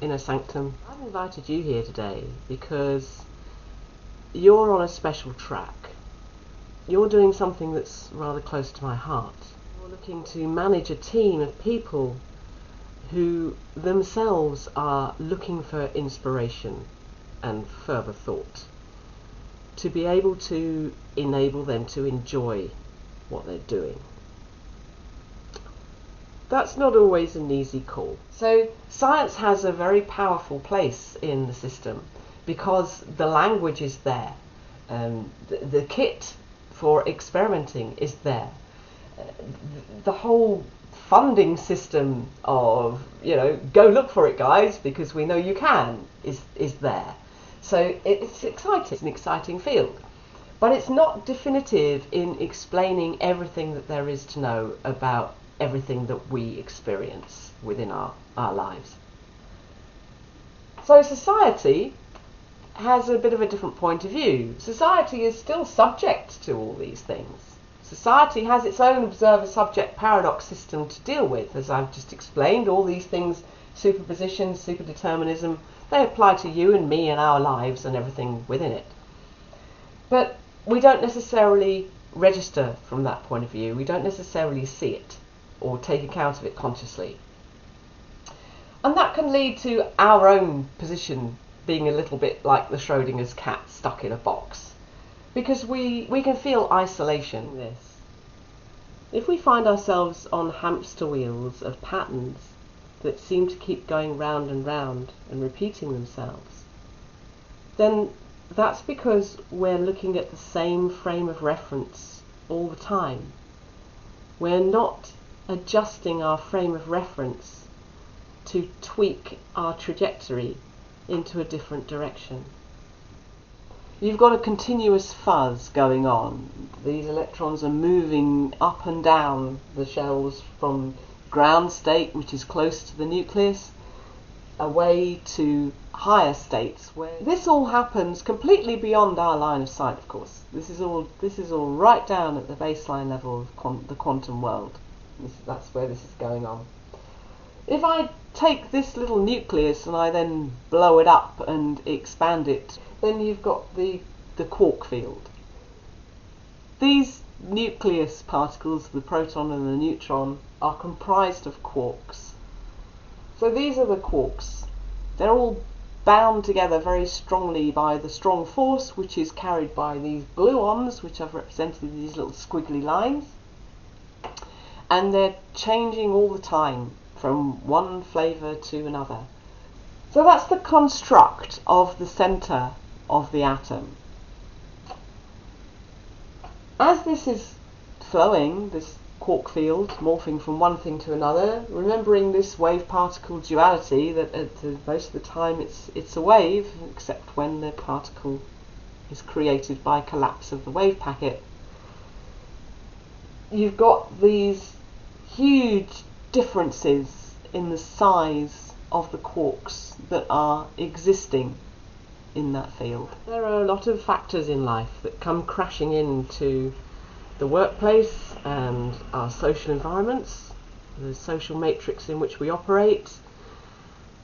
Inner Sanctum. I've invited you here today because you're on a special track. You're doing something that's rather close to my heart. You're looking to manage a team of people who themselves are looking for inspiration and further thought, to be able to enable them to enjoy what they're doing. That's not always an easy call. So science has a very powerful place in the system because the language is there. The kit for experimenting is there. The whole funding system of, go look for it guys because we know you can, is there. So it's exciting. It's an exciting field. But it's not definitive in explaining everything that there is to know about everything that we experience within our lives. So society has a bit of a different point of view. Society is still subject to all these things. Society has its own observer-subject paradox system to deal with, as I've just explained. All these things, superposition, superdeterminism, they apply to you and me and our lives and everything within it. But we don't necessarily register from that point of view. We don't necessarily see it or take account of it consciously. And that can lead to our own position being a little bit like the Schrodinger's cat stuck in a box. Because we can feel isolation in this. If we find ourselves on hamster wheels of patterns that seem to keep going round and round and repeating themselves, then that's because we're looking at the same frame of reference all the time. We're not adjusting our frame of reference to tweak our trajectory into a different direction. You've got a continuous fuzz going on. These electrons are moving up and down the shells from ground state, which is close to the nucleus, away to higher states where this all happens completely beyond our line of sight, of course. This is all right down at the baseline level of the quantum world. That's where this is going on. If I take this little nucleus and I then blow it up and expand it, then you've got the Quark Field. These nucleus particles, the proton and the neutron, are comprised of quarks. So these are the quarks. They're all bound together very strongly by the strong force, which is carried by these gluons, which I've represented with these little squiggly lines. And they're changing all the time from one flavour to another. So that's the construct of the centre of the atom. As this is flowing, this quark field, morphing from one thing to another, remembering this wave-particle duality, that most of the time it's a wave, except when the particle is created by collapse of the wave packet. You've got these huge differences in the size of the quarks that are existing in that field. There are a lot of factors in life that come crashing into the workplace and our social environments, the social matrix in which we operate,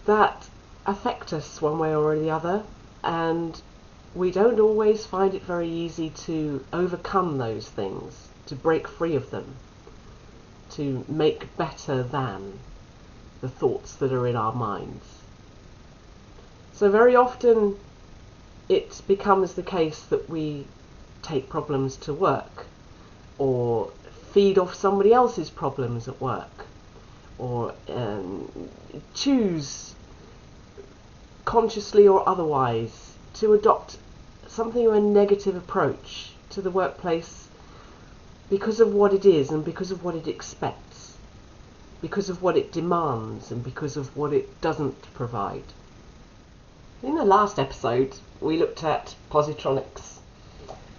that affect us one way or the other, and we don't always find it very easy to overcome those things, to break free of them, to make better than the thoughts that are in our minds. So very often it becomes the case that we take problems to work, or feed off somebody else's problems at work, or choose, consciously or otherwise, to adopt something of a negative approach to the workplace because of what it is and because of what it expects, because of what it demands and because of what it doesn't provide. In the last episode we looked at Positronics,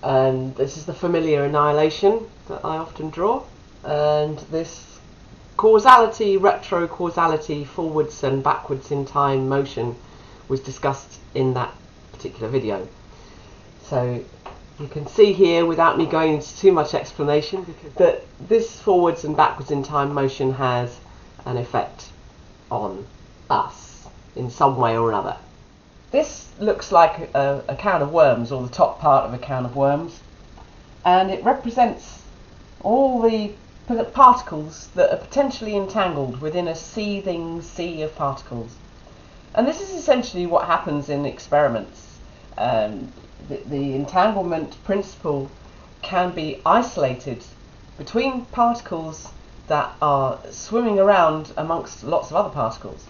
and this is the familiar annihilation that I often draw, and this causality, retro-causality, forwards and backwards in time motion was discussed in that particular video. So you can see here, without me going into too much explanation, that this forwards and backwards in time motion has an effect on us. in some way or another. This looks like a can of worms, or the top part of a can of worms, and it represents all the particles that are potentially entangled within a seething sea of particles. And this is essentially what happens in experiments. The entanglement principle can be isolated between particles that are swimming around amongst lots of other particles.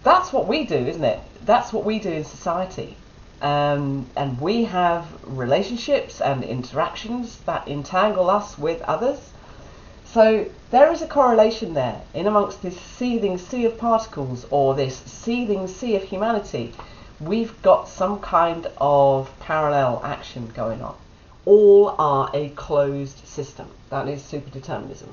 That's what we do, isn't it? That's what we do in society. And we have relationships and interactions that entangle us with others. So there is a correlation there in amongst this seething sea of particles, or this seething sea of humanity. We've got some kind of parallel action going on. All are a closed system. That is superdeterminism.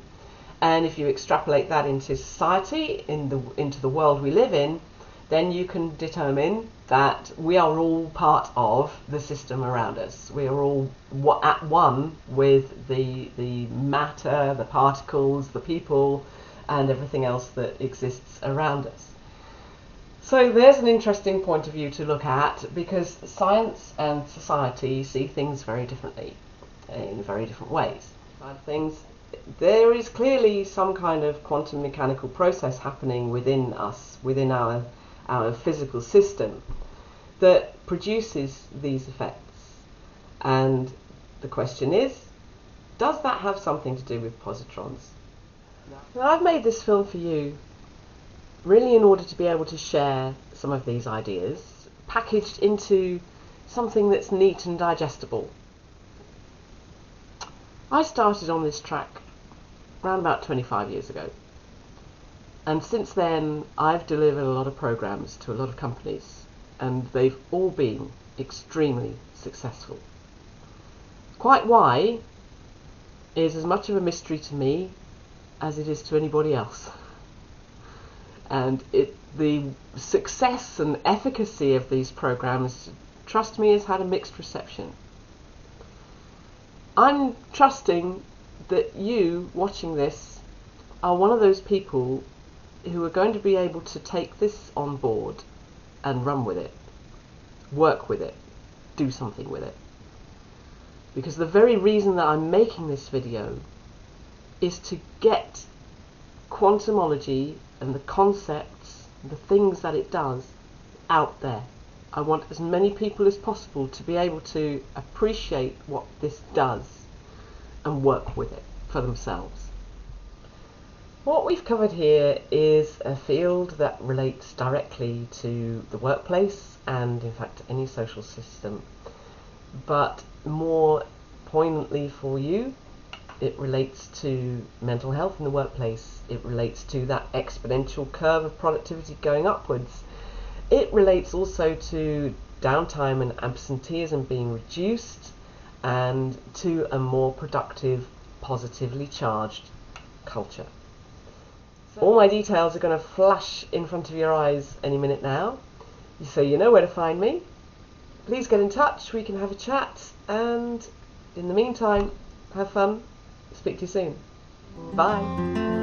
And if you extrapolate that into society, into the world we live in, then you can determine that we are all part of the system around us. We are all at one with the matter, the particles, the people, and everything else that exists around us. So there's an interesting point of view to look at, because science and society see things very differently, in very different ways. There is clearly some kind of quantum mechanical process happening within us, within our physical system, that produces these effects. And the question is, does that have something to do with positrons? Now, I've made this film for you really in order to be able to share some of these ideas, packaged into something that's neat and digestible. I started on this track around about 25 years ago. And since then, I've delivered a lot of programs to a lot of companies, and they've all been extremely successful. Quite why is as much of a mystery to me as it is to anybody else. And the success and efficacy of these programs, trust me, has had a mixed reception. I'm trusting that you watching this are one of those people who are going to be able to take this on board and run with it, work with it, do something with it. Because the very reason that I'm making this video is to get quantumology and the concepts, the things that it does, out there. I want as many people as possible to be able to appreciate what this does and work with it for themselves. What we've covered here is a field that relates directly to the workplace and, in fact, any social system. But more poignantly for you, it relates to mental health in the workplace. It relates to that exponential curve of productivity going upwards. It relates also to downtime and absenteeism being reduced, and to a more productive, positively charged culture. All my details are going to flash in front of your eyes any minute now, so you know where to find me. Please get in touch, we can have a chat, and in the meantime, have fun. Speak to you soon. Bye.